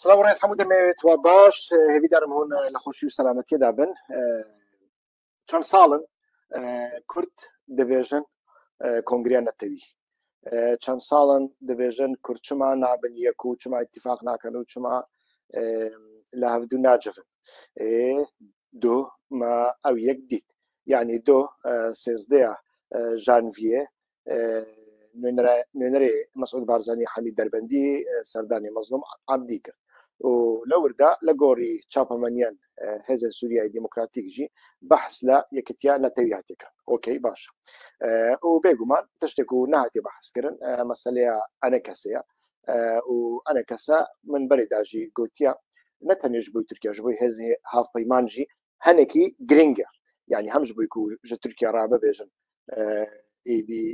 سلام ڕێز هەموو دەمەوێتەوە باش هێویدارم هون لە خۆشی و سەلامەتیەدا بن چەند ساڵن کورد دەبێژن کۆنگریان نەتەوی چەند ساڵن دەبێژن کورد چما نابن یەک و چما اتفاق ناکەن و چما لە هەفتوو ناجەفن دو ما ئەو یەک دیت یعنی دو سێزدەیە ژانڤیە نوێنەرێ مەسعود بارزانی حەمید دەربەندی سەردانی مەزلوم عەبدی کرد و لەوردا لە گۆڕی چاپەمەنیان هێزە سووریای دیموکراتیکژی بەحس لە یەکەتیان نەتەوی هاتێکرد ئۆکەی باشە و بێگومان تشتێک و نهاتێ بەحسکردن مەسەلەیە ئەنە کەسەیە و ئەنە کەسە من بەرێداژی گوتیە نەتەنێش بووی تورکیاش بووی هێزی هاوپەیمانژی هەنێکی گرنگە یعنی هەمش بووی و ژە تورکیا ڕابەبێژن ئیدی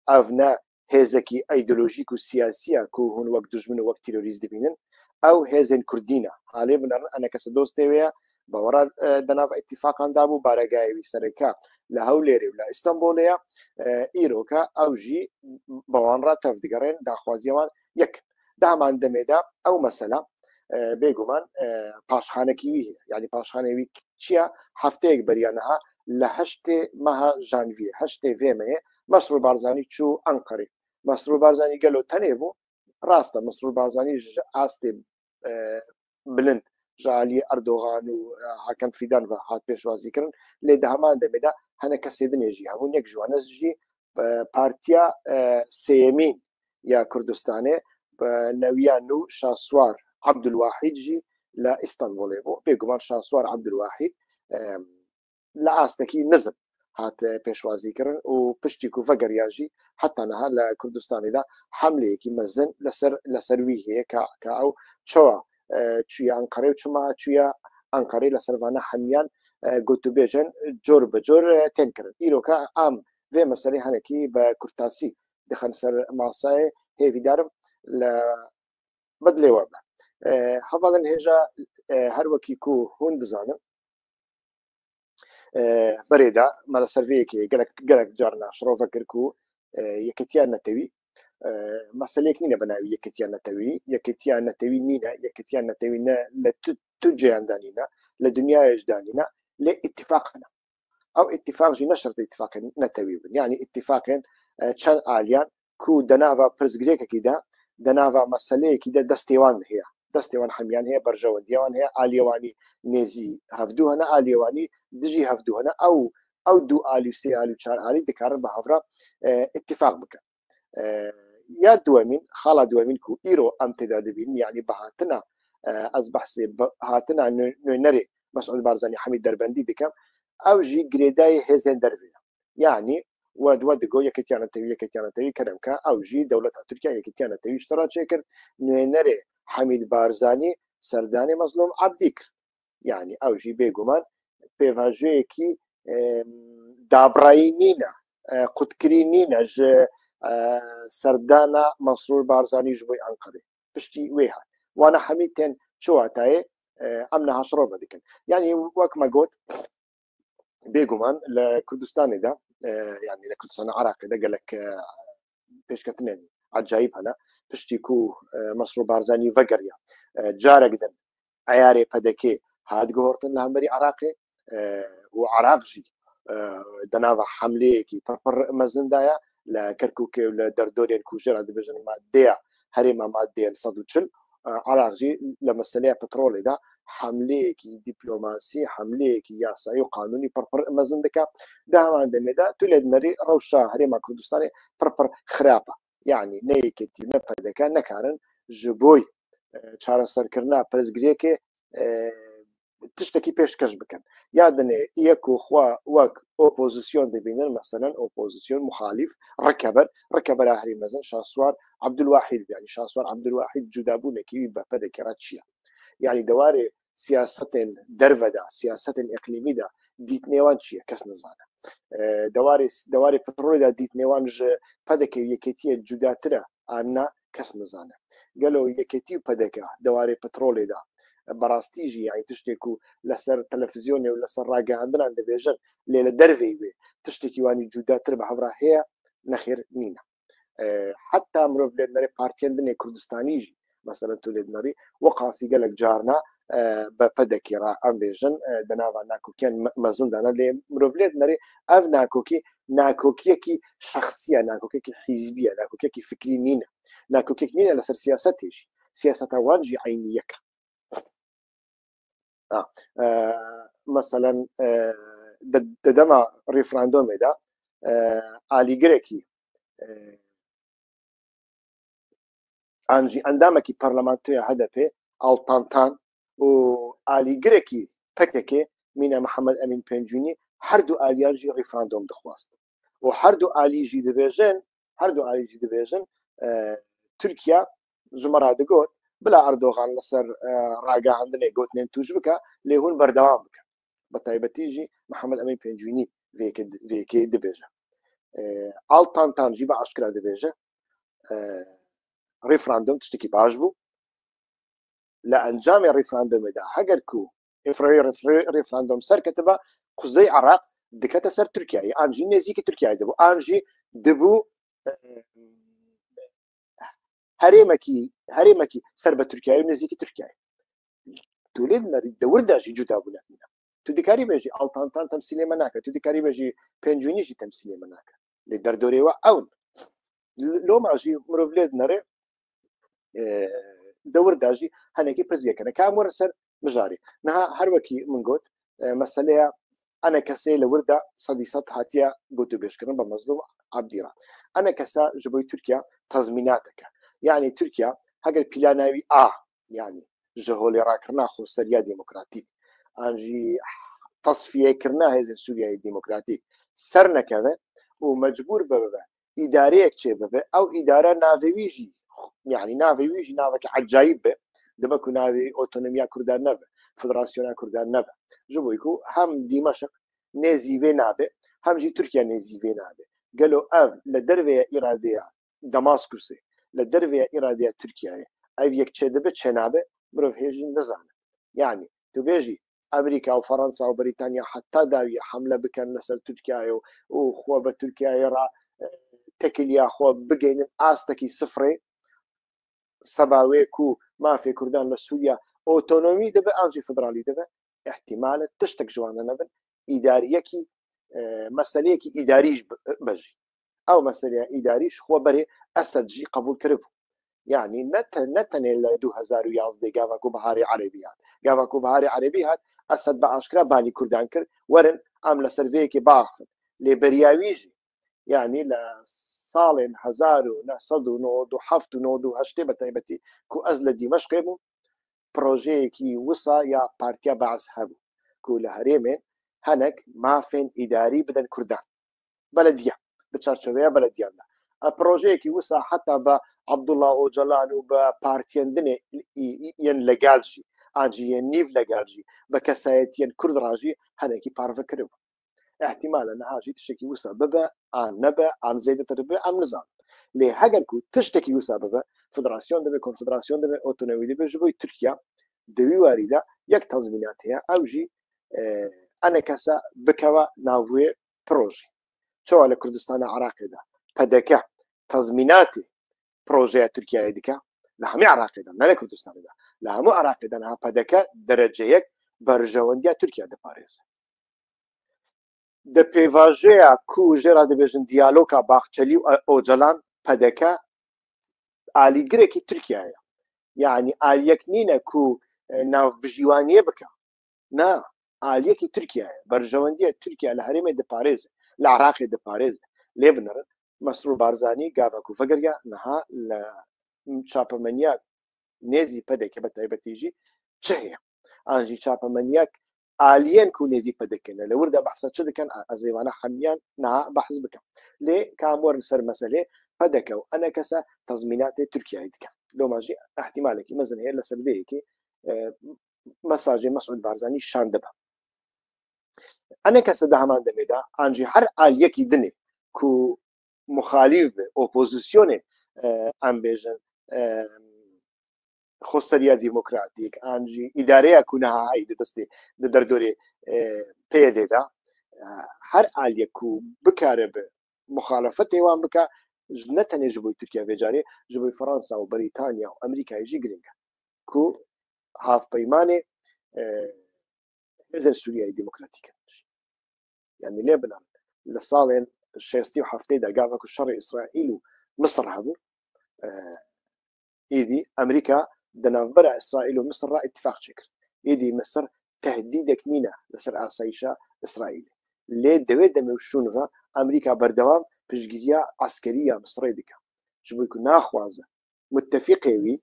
ئەڤنە هێزێکی ئەیدۆلۆژیک و سیاسیە کو هون وەک دوژمن و وەک تیرۆریست دەبینن ئەو هێزن کوردینە حالێ بنەڕن ئەنە کەسە دۆستێوەیە باوەڕ دەناو ئیتیفاقاندا بوو بارەگایوی سەرەکە لە هەولێرێ و لە ئیستانبولەیە ئیرۆکە ئەوژی بەوانڕا تەف دەگەڕێن داخوازیەوان یەک دامان دەمێدا ئەو مەسەلە بێگومان پاشخانێکی وی هەیە یعنی پاشخانەوی چییە هەفتەیەک بەریانەها لە هەشتێ مەها ژانڤیە هەشتێ vێمەیە مەسرور بارزانی چوو ئەنقەرێ مەسرور بارزانی گەلۆ تەنێ بوو ڕاستە مەسرور بارزانی ئاستێ بلند ژالی ئەردۆغان و حەکەم فیدان بە هات پێشوازیکردن لێ دەهەمان دەمێدا هەنە کەسێ دنێژی هەبوون یەک ژوانەژی پارتیا سێمین یا کوردستانێ بە نەویان و شاسوار عەبدولواحیدژی لە ئیستانبولێ بوو بێگومان شاسوار عەبدولواحید لە ئاستێکی نزم هات پێشوازیکردن و پشتی و ڤەگەریاژی حتانەها لە کوردستانیدا حملەیەکی مەزن لەسەروی هەیە کە ئەو چۆوە چویە ئەنقەرێ و چما چویە ئەنقەرێ لە سەرڤانە هەمیان گوتوبێژن جۆر بە جۆر تێنکردن ئیرۆکە ئام vê مەسەلەی هەنێکی بە کورتاسی دەخەن سەر ماسایە هێویدارم لە بەدلێوە بە هەواڵن هێژە هەر وەکی کو هون دزانم بەرێدا مەلە سەرڤەیەکی گەلک جار ناشڕۆڤە کرد و یەکەتیان نەتەوی مەسەلێک نینە بەناوی یەکەتیان نەتەوی یەکەتیان نەتەوی نینە یەکەتیان نەتەوی لە تو جیاندانینە لە دنیایشدانینە لێ ئیتفاقنە ئەو ئیتفاقژی نەشرت ئیتفاق نەتەوی بن یعنی ئیتفاقێن چەند ئالیان کو دەناوە پرزگرێکێکیدا دەناوە مەسەلەیەکیدا دەستێوان هەیە دەستێوان هەمیان هەیە بەرژەوەندیەوان هەیە ئالیێوانی نێزی هەفتوو هەنە ئالیێوانی دژی هەفتوو هەنە ئەو دوو ئالی و سێ ئالی و چار ئالی دەکارن بە هەڤرا ئیتفاق بکەن یا دووەمین خاڵا دووەمین کو ئیرۆ ئەم تێدا دەبین یعنی بەهاتنە ئەس بەحسێ هاتنە نوێنەرێ مەسعود بارزانی حەمید دەربەندی دەکەم ئەوژی گرێدای هێزێن دەروێنە یعنی ودوە دەگۆ یەکەتیانەتەوی کەرەمکە ئەوژی دەوڵەت تورکیا یەکەتیانەتەوی شتڕاچێ کرد نوێنەرێ حەمید بارزانی سەردانی مەزلوم عەبدی کرد یعنی ئەوژی بێگومان پێڤاژەیەکی دابڕایی نینە قوتکری نینە سەردانە مەسرور بارزانیش بۆی ئەنقەرێ پشتی وێ هات وانە حەمید تێن چواتایە ئەم نەهاشڕۆ بەدەکەن یعنی وەک مەگوت بێگومان لە کوردستانیدا یعنی لە کوردستان عراقیدا گەلک پێشکەتنێن عجایب هەنا پشتی و مەسرور بارزانی ڤەگەریا جارێک دن عیارێ پەدەکێ هات گۆڕتن لە هەمبەری عراقێ و عراقژی دەناوە حملەیەکی پڕپڕ مەزندایە لە کەرکووکێ و لە دەردۆرێن کوژێرا دەبێژن مادەیە هەرێمە مادەیەن 140 عراقژی لە مەسەلەیە پەترۆڵێدا حملەیەکی دیپلۆماسی حملەیەکی یاسایی و قانونی پڕپڕ مەزن دەکات داوان دەمێدا تو لە دنەری ڕەوشە هەرێمە کوردستانی پڕپڕ خراپە یعنی نەیەکێتی نەپەدەکە نەکارن ji بۆی چارەسەرکردنا پرزگرێکێ تشتێکی پێشکەش بکەن یادنێ یەک و خوا وەک ئۆپۆزیسیۆن دەبینن مەسەلەن ئۆپۆزیسیۆن مخالیف ڕکەبەرا هەری مەزن شاسوار عەبدولواحید یعنی شاسوار عەبدولواحید جودابوونێکی بەپەدەکێڕا چییە یعنی دەوارێ سیاستên دەرڤەدا سیاستên ئیقلیمیدا دیتنێوان چییە کەس نزانە دەوارێ پەترۆڵیدا دیتنێوان ژ پەدەکە یەکێتیە جوداترە ئانا کەس نزانە گەلۆ یەکێتی و پەدەکە دەوارێ پەترۆڵێدا بەڕاستیژی یعنی تشتێک و لەسەر تەلەڤیزیۆنێ و لەسەر ڕاگەهاندنان دەبێژن لێ لە دەرڤی وێ تشتێکی وانی جوداتر بە هەڤرا هەیە نەخێر نینە حتا مرۆڤ لێ نەرێ پارتێندنێ کوردستانیژی مثلا تولید نری وقاسی گلک جارنا بپدکی را ام بیژن دناوا ناکوکیان مزن دانا لی مروفلید نری اف ناکوکی کی شخصیه ناکوکی کی حزبیه ناکوکی کی فکری نینه ناکوکی نینه لسر سیاستیش سیاست وانجی عینیه مثلا ددما ريفراندوم دا آلی گرکی انجی اندامکی پارلمانتوی هدفه آلتانتان و آلی گرکی پکه مینا محمد امین پنجونی هر دو آلیان جی ريفراندوم دخواست و هر دو آلی جی دبیجن ترکیا جمرا دگوت بلا اردوغان لسر راگا عندنا گوتنين توش بكا ليهون بردوام بكا بتايبتيجي محمد امين بنجوني فيكي دبيجا التانتان جيبا اشكرا دبيجا ريفراندوم تشتكي باجبو لانجام الريفراندوم دا هاجركو ريفراندوم سر كتبا قزي عراق دكتا سر تركيا انجي نزيك تركيا دبو انجي دبو هەرێمەکی سەر بە تورکیای و نزیکی تورکیای تولید دەورداژی جودا بوو لەبینە تو دیکاری بێژی ئاڵتانتان تەمسیلێمە ناکە تو دیکاری بێژی پێنجوینیژی تەمسیلێمە ناکە لێ دەردۆرێەوە ئەون لۆماژی مرۆڤ لێت نەڕێ دەورداژی هەنێکی پرزیەکەنە کام وەرە سەر مژاری نەها هەروەکی من گوت مەسەلەیە ئەنە کەسێ لە وردا سەدی سەد هاتیە گوت و بێشکردن بە مەزلوم عەبدیڕا ئەنە کەسە ji بۆی تورکیا تەزمیناتەکە يعني تركيا هاجر بلاناوي يعني جهولي راكرنا خو سوريا ديمقراطيك انجي تصفيه كرنا هذه سوريا ديمقراطيك سرنا كذا ومجبور ببا اداريه كتشبه او اداره نافيجي يعني نافيجي نافك عجايب دبكو نافي اوتونوميا كردان نبا فدراسيون كردان نبا جبويكو هم دمشق نزيفي نابه هم جي تركيا نزيفي نابه قالوا لدربه اراديه دمشق لدربه إرادة تركيا أي يكتشف بتشنابه بروف هيجي نزانه يعني تبيجي أمريكا وفرنسا وبريطانيا حتى داوية حملة بكن لسر تركيا وخوا بتركيا يرى تكليا خوا بجين أستكي صفري سباوي كو ما في كردان لسوريا أوتونومي دبا أنجي فدرالي دبا احتمال تشتك جوانا نبن إداريكي مسأليكي إداريش بجي او مسألة إداريش خو بري أسد جي قبول كربو يعني نتن ال 2011 قافكو بهاري عربيات قافكو بهاري عربيات أسد باشكرا بالي كردان كر ورن عمل سيرفيكي باخذ لبرياويجي يعني لصالين هزارو نصدو نودو حفتو نودو هشتي بتايبتي كو أزل دمشق بو بروجيكي وصا يا بارتيا بعث هبو كو لهريمين هنك ما فين إداري بدن كردان بلدية بتشارشوية بلديانا البروجيكي وسع حتى بعبد الله أوجلان وبارتيان دني ين لقالجي أنجي ين نيف لقالجي بكسايت ين كرد راجي هناكي بارفا كرب احتمال أن هاجي تشتكي وسع ببا عن نبا عن زيادة الربا عن نظام ليه هاجركو تشتكي وسع ببا فدراسيون دبي كونفدراسيون دبي أوتونومي دبي جبوي تركيا دبي واردة يك تنظيماتها أوجي أنا كسا بكوا ناوي بروجي شو على كردستان العراق ده بدك تضميناتي بروجي تركيا ديكا لا هم عراق ده ما كردستان ده لا مو عراق ده أنا بدك درجة برجوانديا تركيا ده باريس ده بيفاجيا كو جرا ده بيجن ديالوكا باخشلي أو جلان بدك على غريكي تركيا يعني على يكنينا كو ناف بجوانية بكا نا على يكي تركيا برجوانديا تركيا الهرم ده باريس العراق ده باريس ليبنر مسرور بارزاني قافكو فقريا نها لشابمانياك نيزي بدك بتايبتيجي شهية انجي شابمانياك آليين كو نيزي بدكنا لو ورده بحث شد كان ازيوانا حميان نها بحث بك ليه كامور سر مسألة بدكوا انا كسا تضمينات تركيا ديك لو ماجي احتمالك مثلا هي لسلبيكي مساجي مسعود بارزاني شاندبه أنا كسده همان دميدا أنجي هر آليكي دني كو مخالف أوبوزيسيون أم بيجن خسرية ديمقراطيك أنجي إدارية كونها هاي دستي دردوري بيدي دا هر آليكو بكارب مخالفته وان بكا نەتەنێ ji بۆی تورکیا بێجارێ ji بۆی فەڕەنسا و بەریتانیا و ئەمریکایژی گرنگە کو هاوپەیمانێ هێزن سووریایی دیموکراتیکە یعنی لێ بنان لە ساڵێن 1960دا گاڤک و شەڕی ئیسرائیل و مصر هەبوو ئیدی ئەمریکا دەناوبەرە ئیسرائیل و مصر ڕ اتفاق چێ کرد ئیدی مصر تهدیدێک نینە لەسەر ئاسایشە ئیسرائیل لێ دەوێت دەمێ و شوونغە ئەمریکا بەردەوام پشگیریە عسکەریە مصرێ دکە ji bo ku naxwaze متفقێوی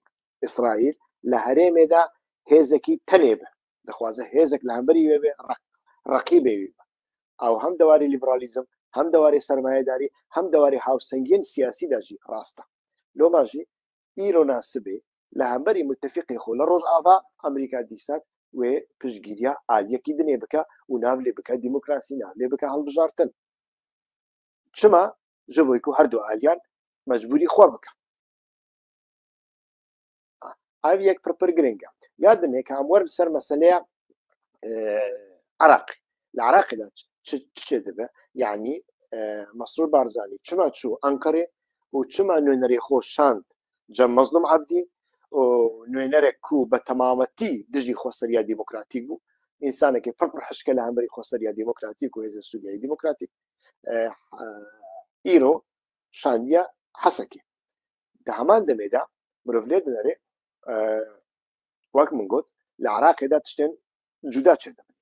ئیسرائیل لە هەرێمێدا هێزێکی تەنێ بە دەخوازە هێزێک لە هەمبەری وێ ڕقیبێوی ئەو هەم دەواری لیبرالیزم هەم دەواری سەرمایەداری هەم دەواری هاوسەنگین سیاسیداژی ڕاستە لۆماژی ئیرۆ ناسبێ لە هەمبەری متفقی خۆ لە ڕۆژ ئاوا ئەمریکا دیسان وێ پشگیریە ئالیەکی دنێ بکە و ناو لێ بکە دیموکراسی ناو لێ بکە هەڵبژارتن چما ji bo ku her du aliyan mecburî xwe bike ev yek pir giring e ya dinê ka em werin ser meseleya Iraqê li Iraqê de çi dibe yanî Mesrûr Barzanî çima çû Enqerê û çima nûnerê xwe şand Cem Mezlûm Ebdî û nûnerek ku bi temametî dijî xweseriya dîmokratîk bû însanekî pir hişke li hemberî xweseriya dîmokratîk û Hêzên Sûriyayê Dîmokratîk îro şandiya Hesekê di heman demê de mirov lê dinêre wek min got li Iraqê de tiştên cuda çêdibin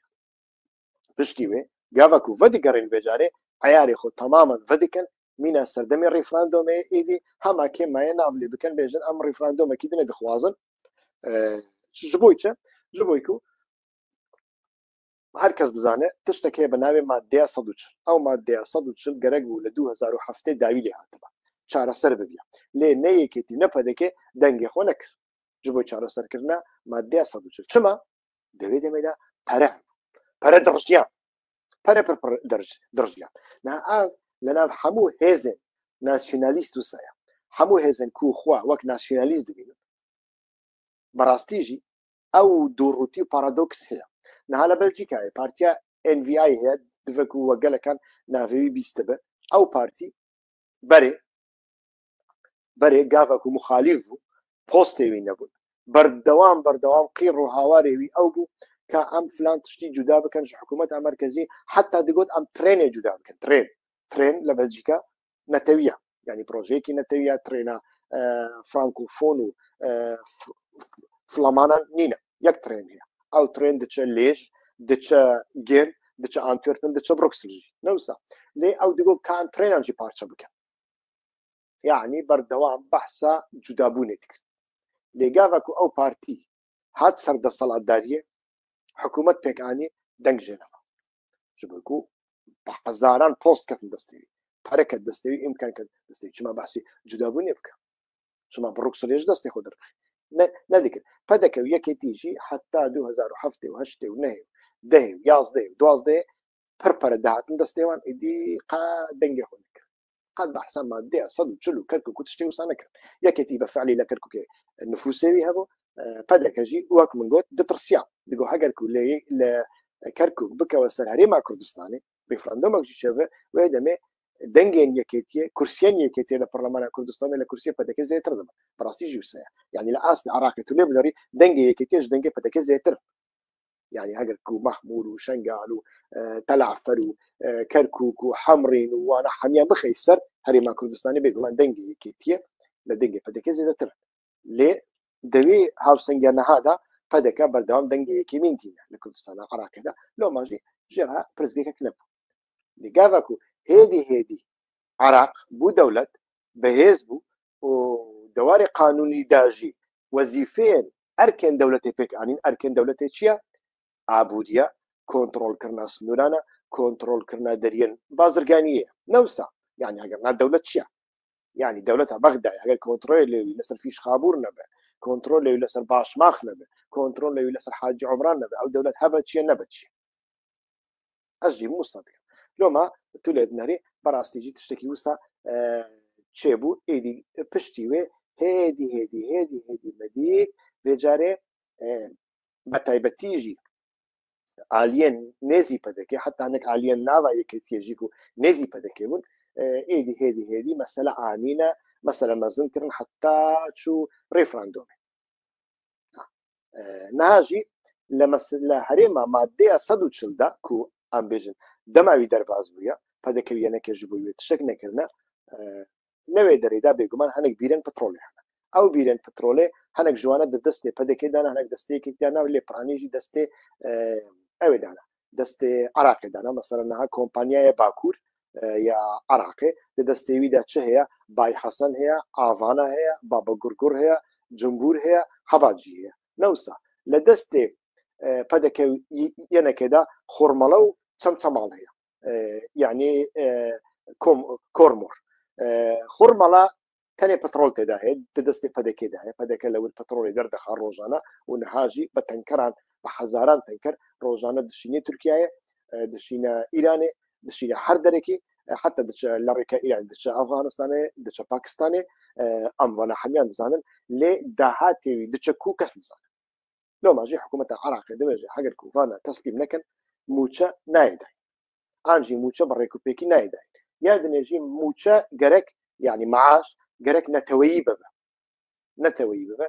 piştî wê gava ku vedigerên vêcarê eyarê xwe temamen vedikin mîna serdemê referandumê êdî hema kê maye nav lê bikin bêjin em referandumekî dinê dixwazin ji bo çi ji bo ku herkes dizane tiştekê bi navê maddeya 140 ew maddeya 140 gerek bû li 2007 dawî lê hatibe çareser bibiye lê neyekêtî nepedekê dengê xwe nekir ji bo çareserkirina maddeya 140 çima devê demê de pere dirjiyan pere pir dirjiyan niha ev li nav hemû hêzên nasyonalîst wisa ye hemû hêzên ku xwe wek nasyonalîst dibînin berastî jî ew dûrûtî paradoks heye niha li Belçîkayê partiya NVI heye dive ku we gelekan navê wî bîst dibe ew partî berê gava ku muxalîf bû postê wî nebûn berdewam qîr û hawarê wî ew bû ka em filan tiştî cuda bikin ji hikûmeta merkezî heta digot em trênê cuda bikin trên li Belçîka netewiye yanî projeyekî netewiye trêna frankofon û flamanan nîne yek trên heye ew trên diçe lêj diçe gên diçe Antwerpen diçe Bruxelles jî newsa lê ew digot ka em trênan jî parça bikin yani berdewam behsa cudabûnê dikir lê gava ku ew partî hat ser desthilatdariyê hikûmet pêk anî deng jê neva ji bo ku bi hezaran post ketin destê wî pere ket destê wî îmkan ket destê wî çima behsî cudabûnê bike çima Bruxellê ji destê xwe dirixê nedikir pedeke yekêtî jî heta 2007 û 8 û 9 10 11 12 pir dihatin destê wan êdî qet dengê xwe dikir qet behsa maddeya 140 û Kerkûk û tiştê wisa nekirin yekêtî bi feعlî li Kerkûkê nifûsê wî hebû pedeke jî wek min got ditirsiya digo heger ku li Kerkûk bikewe ser herêma Kurdistanê referandumek jî çêve wê demê dengên yekêtiyê kursiyên yekêtiyê li Parlemana Kurdistanê li kursiyê pedeke zêtir dibin birastî jî wisa ye yani li aslî Iraqê tu lê bidarî dengê yekêtiyê ji dengê pedeke zêtir yani heger ku Mahmûd û Şengal û Tel Afer û Kerkûk û Hemrîn û wana hemiyan bixey ser herêma Kurdistanê bêguman dengê yekêtiyê li dengê pedeke zêdetir lê devê hawsengiya niha da pedeke berdewam dengê yekêmîn tîne li Kurdistana Iraqê de loma jî ji re pirsgirêkek nebû lê gava ku hêdî Iraq bû dewlet bihêz bû û dewarê qanûnî da jî wezîfeyên erkên dewletê pêk anîn erkên dewletê çi ye abûdiya kontrolkirina snûran e kontrolkirina deriyên bazirganiyê newsa yani heger na dewlet çi ye yani dewleta Bexdayê heger kontrolê wî li ser fîşxabûr nebe kontrolê wî li ser Başmax nebe kontrolê wî li ser Hacî Cumran nebe ew dewlet hebe çi ye nebe çi ye ez jî wisa dikim loma tu lê dinêrî berastî jî tiştekî wisa çêbû êdî piştî wê hêdî medîk vêcarê bi taybetî jî aliyên nêzî pedekê heta hinek aliyên nava yekêtiyê jî ku nêzî pedekê bûn ايدي هذه مساله عانينا مساله مازن كرن حتى شو ريفراندوم ناجي لە هەرێما مادەیە 140 کو ئەم بێژن دەماوی دەرباز بووە پەدەکەویەنەکەش بووێت شک نەکردە نەوێ دەرێدا بێگومان هەنێک بیرن پترۆلی هەنە ئەو بیرن پترۆلێ هەنێک ژوانە دەستێ پەدەکەدانا هەنێک دەستەیەکی دانا لێ پرانێژی دەستێ ئەوێدانا دەستێ عراقێدانا مەسەرەنەها کۆمپانیایە باکوور یا عراقێ لە دەستێویدا چه هەیە بای حەسەن هەیە ئاڤانە هەیە بابە گورگور هەیە جمبور هەیە هەواجی هەیە نەوسا لە دەستێ پەدەکەویەنەکەدا خۆرمەڵە و چەمچەماڵ هەیە یعنی کۆرمۆر خۆرمەڵە تەنێ پترۆل تێدا هەیە دەستی پەدەکێدا هەیە پەدەکە لەور پترۆلی دەردەخا ڕۆژانە و نەهاژی بە تەنکەران بە حەزاران تەنکەر ڕۆژانە دشینێ تورکایە دشینە ئیرانێ دشینە هەر دەرێکی حتى لە ڕێکە ئیران دچە ئەفغانستانێ دچە پاکستانێ ئەموانە هەمیان دەزانن لێ داهاتێوی دچە کوو کەس نزانن لۆ ماژی حکوومەتە عراقی دەبێژێ هەگەر کوڤانە تەسلیم نەکەن موچە نایداین ئانجی موچە بە ڕێکوپێکی نایداین یا دنێژی موچە گەرەک یعنی معاش گەرەک نەتەوەیی ببە نەتەوەیی ببە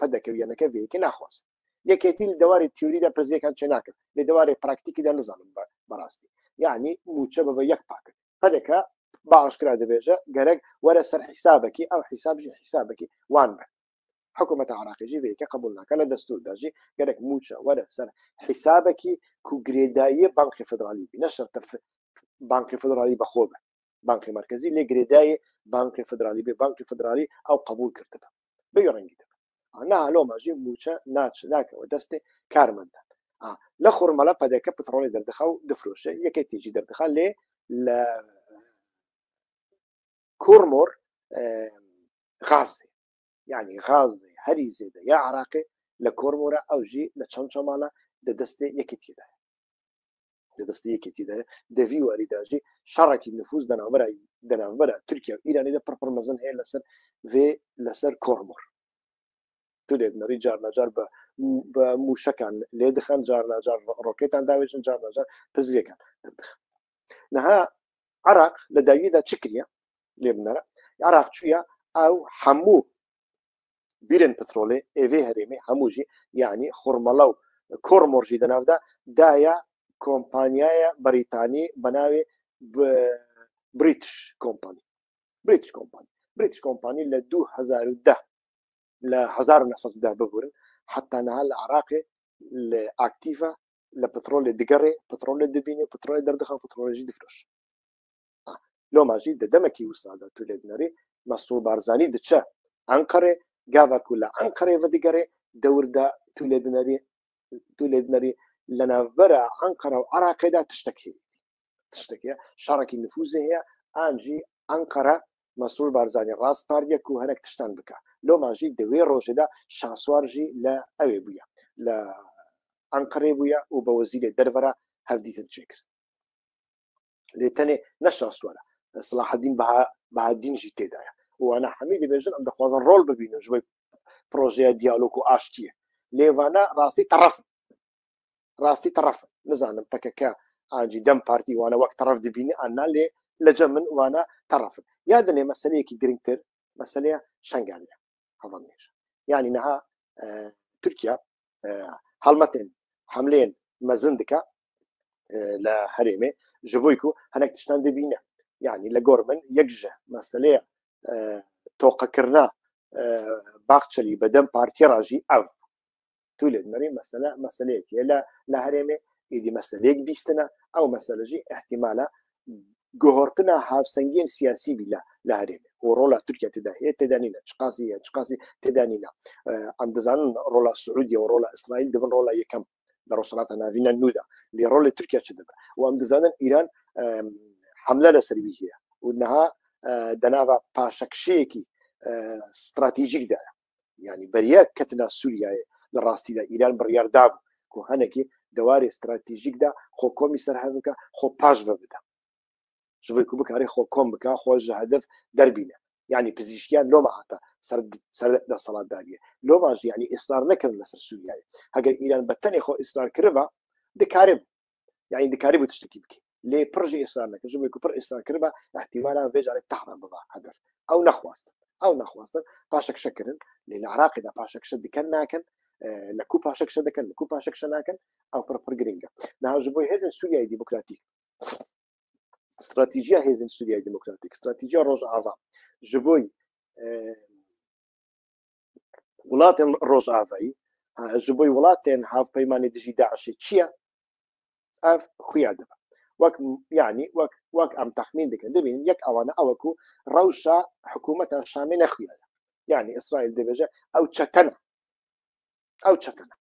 پەدەکەویەنەکە vێیەکی ناخواست یەکێتی لە دەواری تیۆریدا پرزیەکان چێ ناکرد لێ دەواری پراکتیکیدا نزانم بەڕاستی یعنی موچە ببە یەک پاکرد پەدەکە باشکرا دەبێژە گەرەک وەرە سەر حیسابەکی ئەو حیسابی حیسابەکی وان بە حکوومەتە عراقیجی vێیەکە قبول ناکە لە دەستورداژی گەرەک موچە وەرە سەر حیسابەکی کو گرێداییە بانکی فدرالی بی نەشەرتە بانکی فدرالی بەخۆ بە بانکی مرکزی لێ گرێدایە بانکی فدرالی بێ بانکی فدرالی ئەو قبول کردبە بێ ڕەنگی دەبە نالۆ ماژی موچە ناکەوە دەستێ کارمەندان لە خۆرمەلە پەدەکە پترۆلی دەردەخا و دەفرۆشە یەکێ تێژی دەردەخا لێ لە کۆرمۆر غازێ یعنی غازێ هەری زێدە یا عراقێ لە کۆرمۆرە ئەوژی لە چەمچەمانە دەدەستێ یەکێتیدا دەستی یەکێتیدا دەوی واریداژی شەڕێکی نفوز دەناوبەرە تورکیا و ئیرانیدا پڕپڕ مەزن هەیە لەسەر vê لەسەر کۆرمۆر تو لێت نەڕی جارناجار بە موشەکان لێ دخەن جارناجار ڕۆکێتان داوێژن جارناجار پزیەکان دەردەخن نەها عراق لە داویدا چ کریە لێ بنەرە عراق چوویە ئەو هەموو بیرن پترۆلێ ئێvê هەرێمێ هەمووژی یعنی خۆرمەڵە و کۆرمۆرژی دەناودا دایە کۆمپانیایە بەریتانی بەناوێ بریتش کۆمپانی لە 2010 لە 1910 ببورن حتا نەها لە عراقێ لە ئاکتیڤە لە پترۆلێ دگەڕێ پترۆلێ دەبینێ پترۆلی دەردەخە پترۆلژی دفرۆش لۆ ماژی دەدەمەکی وسادا تو لێ دنەرێ مەسرور بارزانی دچە ئەنقەرێ گاڤەکو لە ئەنقەرێ دەگەڕێ دەوردا تو لێ دنەری لە ناوبەرە ئەنقەرە و عراقێدا تشتێکە شەڕێکی نفوزە هەیە ئانجی ئەنقەرە مەسرور بارزانی ڕاست پاریەک و هەرێک تشتان بکە لۆ ماژی دەوێ ڕۆژێدا شاسوارژی لە ئەوێ بووە لە ئەنقەرێ بووە و بە وەزیرێ دەربەرە هەفدیتن چێ کرد لێ تەنێ نە شاسوارە سلاحەدین بەهادینژی تێدایە وانە هەمی دەبێژن ئەم دەخوازن ڕۆڵ ببینن ژوەی پرۆژەیە دیالۆگ و ئاشتیە لێوانە ڕاستی تەڕەفن نزانم پەکەکە ئاجی دەم پارتی وانە وەک تەڕەف دەبینی ئانا لێ لەجە من وانە تەڕەفن یادنێ مەسەلەیەکی گرنگتر مەسەلەیە شەنگانیە هەڵەمێژ یعنی نەها تورکیا هەڵمەتێن حملێن مەزن دکە لە هەرێمێ ji bo ku hinek tiştan dibîne yani li gor min yek ji meselêya toqekirina Baxçelî bi dem partiya ra jî ev tu lê dinêrî meseleyekî ye li herêmê êdî meseleyek bîstina ew mesele jî ihtimala guhortina hevsengiyên siyasî bî li herêmê û rola Tirkiye têda heye têdanîne çi qasî ye çi qasî têdanîne em dizanin rola Siûdiye û rola İsraîl dibin rola yekem لە ڕۆژهەڵاتە ناوینە نودا لێ ڕۆڵی تورکیا چ دەبە و ئەم دەزانن ئیران حملە لەسەروی هەیە و نەها دەناوە پاشەکشەیەکی استراتیژیکدایە یعنی بەریە کەتنا سووریایە لە ڕاستیدا ئیران بڕیاردا بوو و هەنێکی دەواری استراتیژیکدا خۆ کۆمی سەرهەڵ بکە خۆ پاش بە بدە ژبێک بکاری خۆ کۆم بکە خۆش هەدەف دەربینە یعنی پزیشکیان لۆمە هاتە سەر دەسەڵاتداریە لۆماژ یعنی ئێستار نەکردن لەسەر سووریایە هەگەر ئیران بە تەنێ خۆ ئێستار کردبە دەکارێ یعنی دەکاری بۆ تشتێکی بکە لێ پڕژی ئێسرار نەکە ژبووی پڕ ئێسرار کرد بە احتیمالان بێجارێک تەحران بڵا هەدەف ئەو نەخواستن پاشەکشەکردن لێ لە عراقیدا پاشەکشە دیکەن ناکەن لە کو پاشەکشە دەکەن لە کو پاشەکشە ناکەن ئەو پڕ گرنگە ناو ژبووی هێزن سووریای دیموکراتیک استراتیژیا هێزن سووریای دیموکراتیک استراتیژیا ڕۆژئاوا ji بۆی وڵاتێن ڕۆژئاوایی ji بۆی وڵاتێن هاوپەیمانی دژی داعشی چییە ئەف خویا دەبە وەک یعنی وەک ئەم تەخمین دەکەن دەبینن یەک ئەوانە ئەوەکو ڕەوشە حکوومەتە شامی نەخویایە یعنی ئیسرائیل دەبێژە ئەو چەتەنە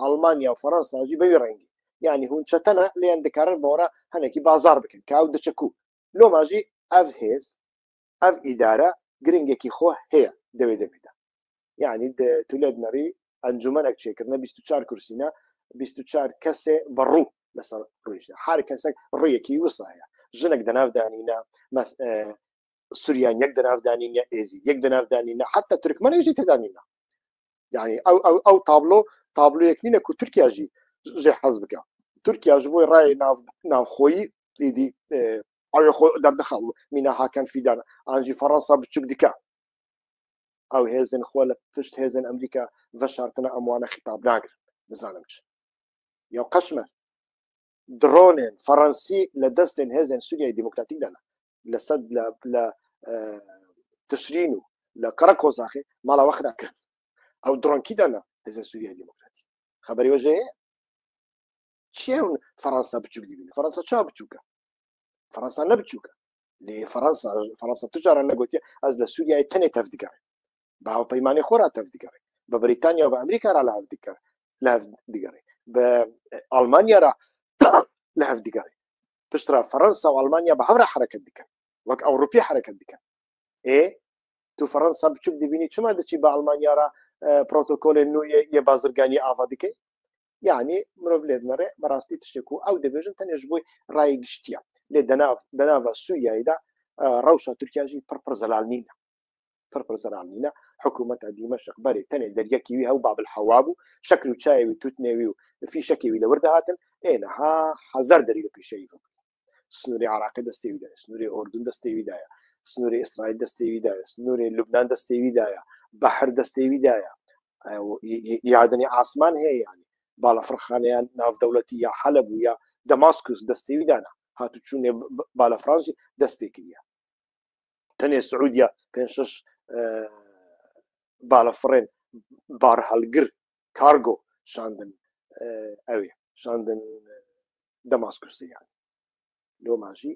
ئەڵمانیا و فەڕەنساژی بەوی ڕەنگی یعنی هون چەتەنە لێیان دەکارن بۆرە هەنێکی بازار بکەن کە ئەو دەچەکو لۆماژی ئەف هێز ئەف ئیدارە گرنگێکی خۆ هەیە دەوێدا یعنی تولێت نەڕی ئەنجومەنێک چێکردنە 24 کورسینە 24 کەسێ بەڕوو لەسەر ڕۆیشتە هەر کەسێک ڕێیەکی وسایە ژنێک دەناودانینە سوریان یەک دەناودانینە ئێزی یەک دەناودانینە حتا تورکمەنێژی تێدانینە یعنی ئەو تابلۆیەک نینە و تورکیاژی ژێ حەز بکە تورکیاژ بۆی ڕای ناوخۆیی دیدی ئەوێ خۆ دەردەخەڵ مینە هاکەن فیدانە ئاژی فەڕەنسا بچوک دیکە ئەو هێزن خۆ لە پشت هێزن ئەمریکا ڤەشارتنە ئەموانە خیتاب ناگرن نزانم چ یا قەشمە درۆنێن فەڕەنسی لە دەستێن هێزن سووریای دیموکراتیک دانا لە سەد لە تشرین و لە قەرە کۆزاخێ ماڵاوە خراکرد ئەو درۆنکی دانا هێزن سووریای دیموکراتی خەبەری وەژێ چیە فەڕەنسا بچوک دیبینە فەڕەنسا چا بچووکە فەڕەنسا نەبچووکە لێ فەڕەنسا تجارە نەگوتیە ئەس لە سووریای تەنێ تەف دەگەڕێ بە هاوپەیمانی خۆرا تەف دەگەڕێ بە بریتانیا و بە ئەمریکا را لە هەف دەگەڕێ بە ئەڵمانیا را لە هەف دەگەڕێ پشترا فەڕەنسا و ئەڵمانیا بە هەورە حرەکەت دەکەن وەک ئەوروپی حرەکەت دەکەن تو فەڕەنسا بچوک دەبینی چما دەچی بە ئەڵمانیا را پرۆتۆکۆلێ نوێ یە بازرگانی ئاوا دەکەی یعنی مرۆڤ لێ بنەڕێ بەڕاستی تشتێک و ئەو دەبێژن تەنێژ بۆی ڕای گشتیە لێ دەناوە سووریایدا ڕەوشە تورکیاژی پڕ زەلال نینە حکوومەتە دیمەشق بەرێ تەنێ دەریەکیوی هەو بابل حەوا بوو شەکل و چاوی توتنێوی و فیشەکێوی لەوەردا هاتن ئێنەها هەزار دەری لە پیشەوی سنووری عراقی دەستێویدایە سنووری ئۆردون دەستێویدایە سنووری ئیسرائیل دەستێویدایە سنووری لوبنان دەستێویدایە بەحر دەستێویدایە یادنی ئاسمان هەیە یانی باڵەفڕخانەیان ناودەوڵەتی یا حەلب بوو یا دەماسکوس دەستێویدانە هاتو چوونێ بالەفرانسی دەست پێکردە تەنێ سعودیا 5-6 بالەفڕێن بار هەڵگر کارگۆ شاندن ئەوێ شاندن دەماسکوسیان لۆماژی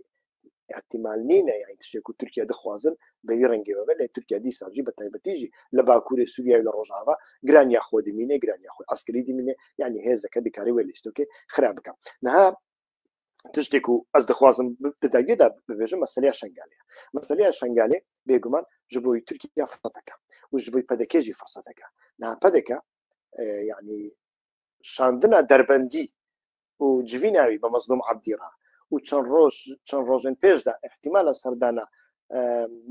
احتیمال نینە یانی تشتێک و تورکیا دەخوازن بەوی ڕەنگەوە لە تورکیا دیساژی بە تایبەتیژی لە باکووری سووریای لە ڕۆژاوا گرانیا خۆ دمینێ گرانیا خۆ ئەسکری دمینێ یعنی هێزەکە دکاری وێ لیستۆکێ خراپ بکەم نەها تشتێک و ئەس دەخوازم دەداگێدا ببێژم مەسەلەیە شەنگالێ بێگومان ji بۆی تورکیا فرسەتەکە و ji بۆی پەدەکێژی فرسەتەکە پەدەکە یعنی شاندنە دەربەندی و جویناوی بە مەزلوم عەبدیڕا و چەند ڕۆژن پێشدا احتیمالە سەردانە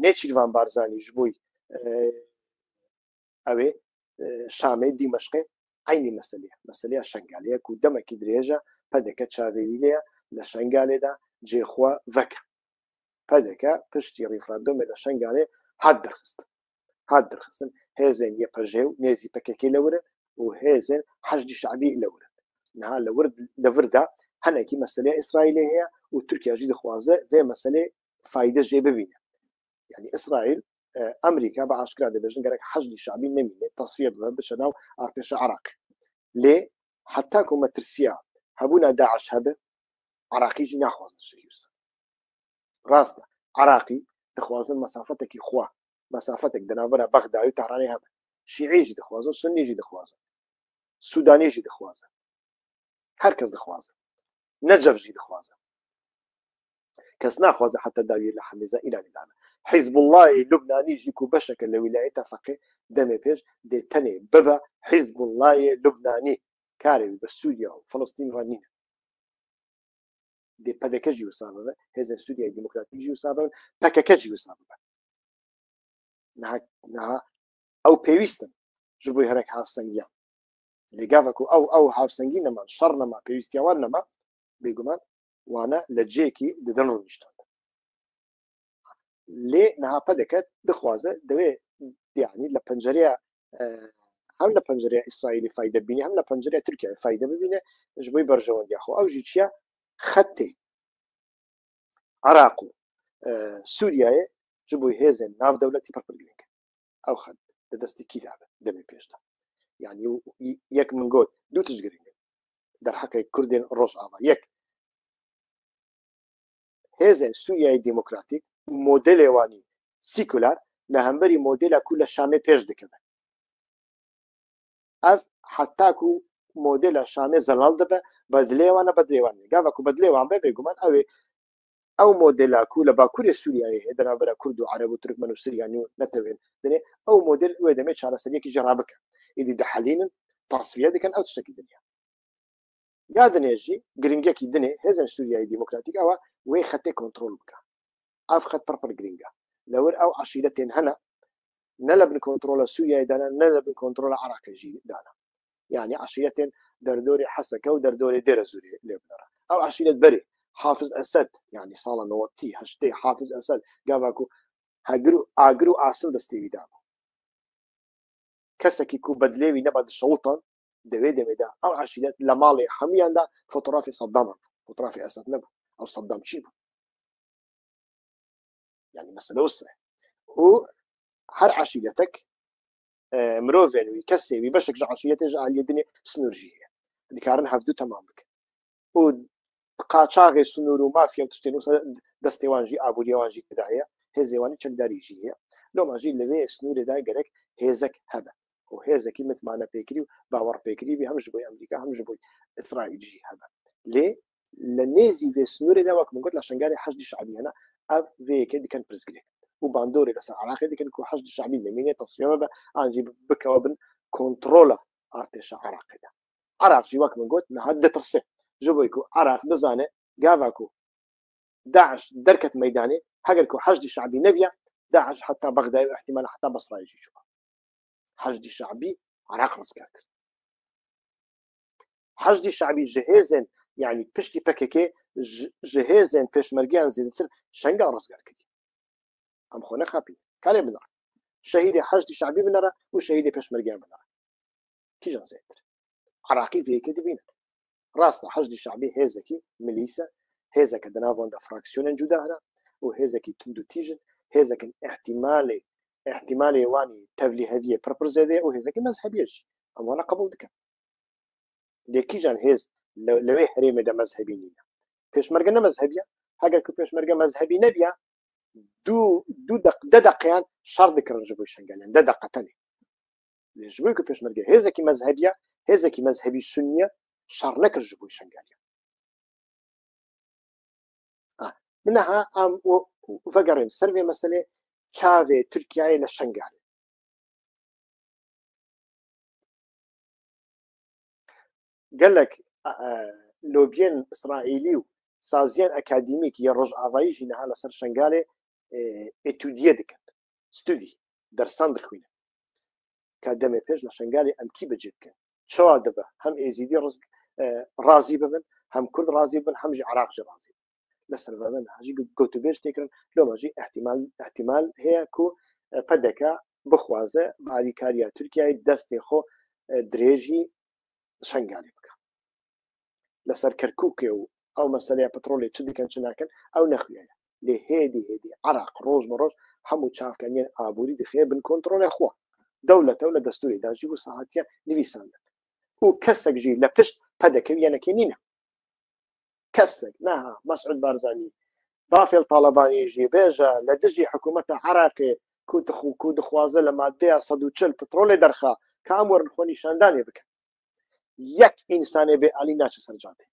نێچیروان بارزانانی ji بۆی ئەوێ شامێ دیمەشقێ عینی مەسەلەیە شەنگالەیە و دەمەکی درێژە پەدەکە چاوێوی لەیە لە شەنگالێدا جێخوا ڤەکە پەدەکە پشتی ڕیفراندۆمێ لە شەنگالێ هات دەرخستن هێزن یەپەژێ و نێزی پەکەکەی لەورن و هێزن حەشدی شعبی لەورن نها لەوردا هەنێکی مەسەلەیە ئیسرائیلێ هەیە و تورکیاژی دەخوازە vê مەسەلێ فایدە جێ ببینە یعنی ئیسرائیل ئەمریکا بە عاشکرا دەبێژن گەرەک حەشدی شعبی نەمینێ تەسفیە ببە بچە ناو ئارتێشە عراق لێ حتا کو مەترسیە هەبوونە داعش هەبێ عراقیژی ناخوازن شەویسە ڕاستە عراقی دەخوازن مەسافەتێکی خوا مەسافەتێک دەناوبەرە بەغداد و تەهرانی هەبێ شیعیژی دەخوازن سونیژی دەخوازن سودانیژی دەخوازن هەر کەس دەخوازن نەجەفژی دەخوازن کەس ناخوازە حتا داویە لە حەمێزە ئیرانی دانا حیزب اللهی لوبنانیژی و بەشەکە لە ویلایەتە فەقێ دەمێ پێش دێتەنێ ببە حیزب اللهی لوبنانی کارێوی بە سووریا و فەڵەستین ڕەنینە دێ پەدەکەژی وسا ببە هێزن سووریای دیموکراتیکژی وسا ببن پەکەکەژی وسا ببە نها ئەو پێویستن ji بۆی هەرێک هاوسەنگیان لێگاوەکو ئەو هاوسەنگی نەما شەڕ نەما پێویستیاوان نەما بێگومان وانا لجيكي ددن رونيشتان لي نها بدكت دخوازه دوي يعني لبنجريا هم لبنجريا اسرائيلي فايده بيني هم لبنجريا تركيا فايده بيني جبوي برجوان دي اخو او جيتشيا خطي عراق سوريا جبوي هزن ناف دولتي بربلينك او خد دستي كتابه دمي بيشتا يعني يك من قول دو تشجرين در حكي كردين روش آبا يك هزن سوريا ديمقراطيك موديل واني سيكولار لهمبري موديل كل شامي بيش دكبه اف حتى كو موديل شامي زلال دبه بدلي وانا بدلي وانا قاعد كو بدلي وانا بيقومان او موديل كل باكوريا سوريا هدنا برا كرد وعرب وتركمن وسرياني نتوين دني او موديل ويدمج على سريك جرابك اذا دحلين تصفيه دي كان او تشتكي دنيا قاعد نجي جرينجاكي دني هزن سوريا ديمقراطيك او وي خطي كنترول بك اف خط بربر جرينجا لو او عشيرتين هنا نلب كنترول سوريا دانا نلب كنترول عراق جي دانا يعني عشيرتين دردوري حسكه ودردوري ديرزوري لبنان او عشيره بري حافظ اسد يعني صار نوتي هشتي حافظ اسد قاباكو اجرو اصل دستي دامو كسكي كو بدليوي نبعد الشوطه دوي دا او عشيرات لمالي حميان دا فوتوغرافي صدام فوتوغرافي اسد نبو او صدام شيبو يعني مثلا وسع هو هر عشيرتك مروفين ويكسي ويبشك عشيرتك على الدنيا سنورجيه ديكارن هفدو تمام بك و قاچاغ سنور ومافيا تشتنو دستوانجي ابو ديوانجي كدايا هزيواني تشداريجيه لو ماجي لوي سنور دا غرك هزك هذا وهزك مثل ما انا فكري باور فكري بهم جبوي امريكا هم جبوي اسرائيل جي هذا ليه لنيزي في سنور دا وقت من قلت عشان قال حشد شعبي هنا اف في كده كان برزقري وباندوري بس عراقي دي كان كو حشد شعبي لمين تصفيه انجي بكوابن كنترولا ارتش عراقي ده عراق جي وقت من قلت نهد ترسي جبويكو عراق دزانه قافاكو داعش دركة ميداني هاجركو حشد شعبي نبيا داعش حتى بغداد واحتمال حتى بصره يجي شوفها حشد شعبي عراق رزقك حشد شعبي جهازن يعني بشتي بككي جهازن بشمرجان زينتر شنقا رزقك ام خونا خابي كالي بنار شهيد حشد شعبي بنرا وشهيد بشمرجان بنرا كي جان زيتر عراقي في كده بينا راسنا حشد الشعبي هيزكي ميليسا هيزك دنافون دا فراكسيون جداهنا وهيزكي تندو تيجن هيزك احتمالي واني تفلي هذه بربرزادية وهيزكي مذهبية اما انا قبول دكا لكي جان هيز لوي حريمة دا مذهبينينا بيش مرقنا مذهبية هاقا كو بيش مرقنا مذهبي نبيا دو دقيان شر ذكر جبوي شنقالين دقة تاني جبوي كو بيش مرقنا هيزكي مذهبية هيزكي مذهبي سنية شر نكر جبوي شنقالين منها ام وفقرين سرفي مسألة شافي تركيا للشنقالي قال لك لوبيان اسرائيلي سازيان اكاديميك يرجع ضايج انها لسر شنقالي اتوديه دكن ستودي درسان دخوينه كادمي بيج لشنقالي ام كي بجدكن شو دبه هم ازيدي رزق رازي ببن هم كرد رازي ببن هم جي عراق جي رازي لسر ببن هاجي قوتو بيج تكرن لو ماجي احتمال هي كو بدكا بخوازه بعدي كاريا تركيا دستي خو دريجي شنقالي بك لسر كركوكي او مسألة بترولي تشدي كان شناكن او نخويا لهيدي عراق روز مروز حمو تشاف كان ابوري دي خير بالكنترول اخوا دولة دستوري دا جيبو صحاتيا نفيسان وكسك جي لفشت بدك يعني كينينا كسك نها مسعود بارزاني ضافي الطالباني يجي بيجا لدجي حكومة عراقي كود خوازه لما ديا صدو تشل بترولي درخا كامور نخوني شانداني بك يك انساني بي علي ناتش سرجاتي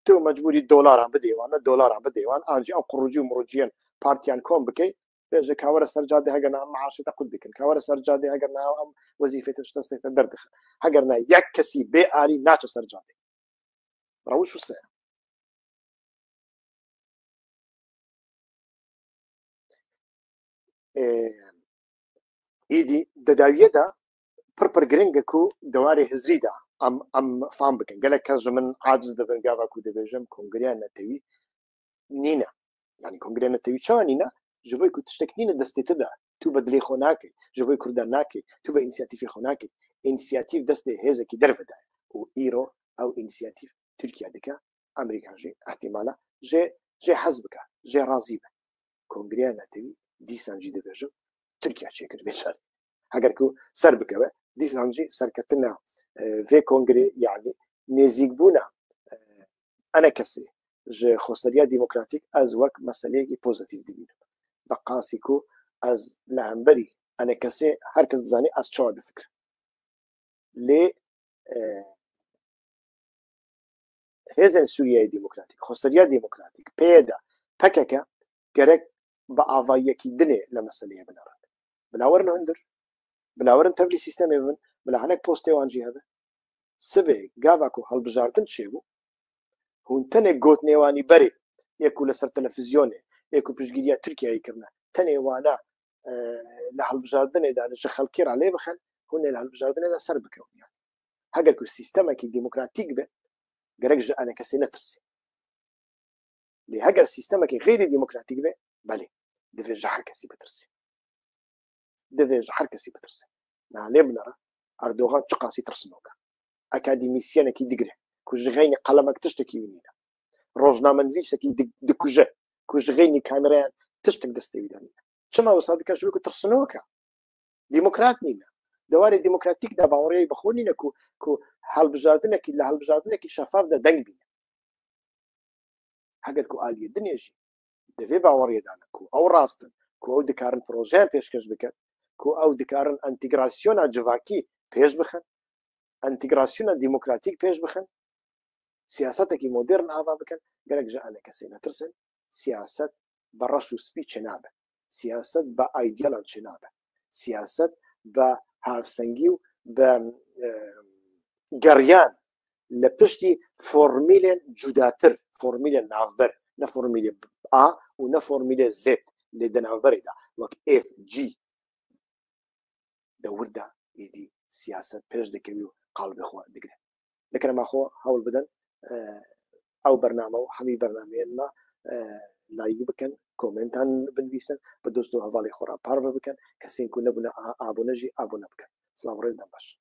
تو مجبوري دولار عم بديوان انجي او خروجي ومروجيان بارتيان كوم بكي بيجي كاورا سرجادي هاجرنا معاش تقدك كاورا سرجادي هاجرنا وظيفه تشتستك دردخ هاجرنا يكسي بي علي ناتش سرجاتي روش وسع ايدي دداويه دا بربر جرينجكو دواري هزريدا ام فهم بکن گله کس من عاجز دبن گاوا کو دبیجم کنگریا نتوی نینا يعني کنگریا نتوی چا نینا جوی کو تشتک نینا دستی تدا تو بدلی خوناکی جوی کردان ناکی تو به انسیاتیفی خوناکی انسیاتیف دستی هزه کی در بده و ایرو او انسیاتیف ترکیا دکا امریکا جي احتمالا جي حزبك جي راضي به کنگریا نتوی دیسان جي دبیجم ترکیا چیکر بیشتر اگر کو سر بکوه دیسان جي سرکتنا في كونغري يعني نزيق بونا انا كسي جي خسريا ديمقراطيك از وك مسألة بوزيتيف دي بقاسيكو از لعنبري انا كسي هركز دزاني از چوا دفكر لي هزن سوريا ديمقراطيك خسريا ديمقراطيك بيدا بككا جرك بآوائيكي دني لمسألة بنارن بلاورن هندر بلاورن تبلي سيستم من بلاعنك بوستي وانجي هذا سبه گاواکو هەڵبژاردن چێ بوو هون تەنێک گۆت نێوانی بەرێ یەکو لەسەر تەلەڤیزیۆنێ یەکو پشتگیریە تورکیایی کردە تەنێ وانە لە هەڵبژاردنێدا لە خەڵکی را لێ بخەن هونێ لە هەڵبژاردنێدا سەر بکەون هەگەر کو سیستەمێکی دیموکراتیک بێ گەرەک ژە ئەنە کەسێ نەترسێ لێ هەگەر سیستەمێکی غێری دیموکراتیک بێ بەڵێ دەبێ ژە هەر کەسی بترسێ دەبێ ژە هەر کەسی بترسێ نالێ بنەڕە ئەردۆغان چ قاسی ترسنۆکە ئەکادیمیسیەنێکی دیگرێ کوژغینی قەڵەمەک تشتێکی وینیدا ڕۆژنامەنویسێکی دکوژە کوژغینی کامێرایان تشتێک دەستێویدانینە چما وەسا دکە ژوێک و ترسنەوەکە دیموکرات نینە دەوارێ دیموکراتیکدا باوەڕێی بەخۆ نینە کو هەڵبژاردنێکی لە هەڵبژاردنێکی شەفافدا دەنگ بینە هەگەر کو ئالیە دنێژی دەبێ باوەڕێدانە کو ئەو ڕاستن کو ئەو دکارن پرۆژەیان پێشکەش بکەن کو ئەو دکارن ئەنتیگراسیۆنا جڤاکی پێش بخەن انتگراسیون دیموکراتیک پیش بخن سیاست کی مدرن آوا بکن گرگ جانا کسی نترسن سیاست با رشو سپی چنابه سیاست با ایدیالان چنابه سیاست با هافسنگیو با گریان لپشتی فرمیل جداتر فرمیل نافبر نه فرمیل آ و نه فرمیل زد لدن نافبری دا وک اف جی دور دا ایدی سیاست پیش دکویو قالب خو دقري لكن ما خو هول بدن او برنامج وحمي برنامج ما لا يبكن كومنتان بنبيسن بدوستو هفالي خورا باربا بكن كسين كنا بنا ابو نجي ابو نبكن سلام عليكم باش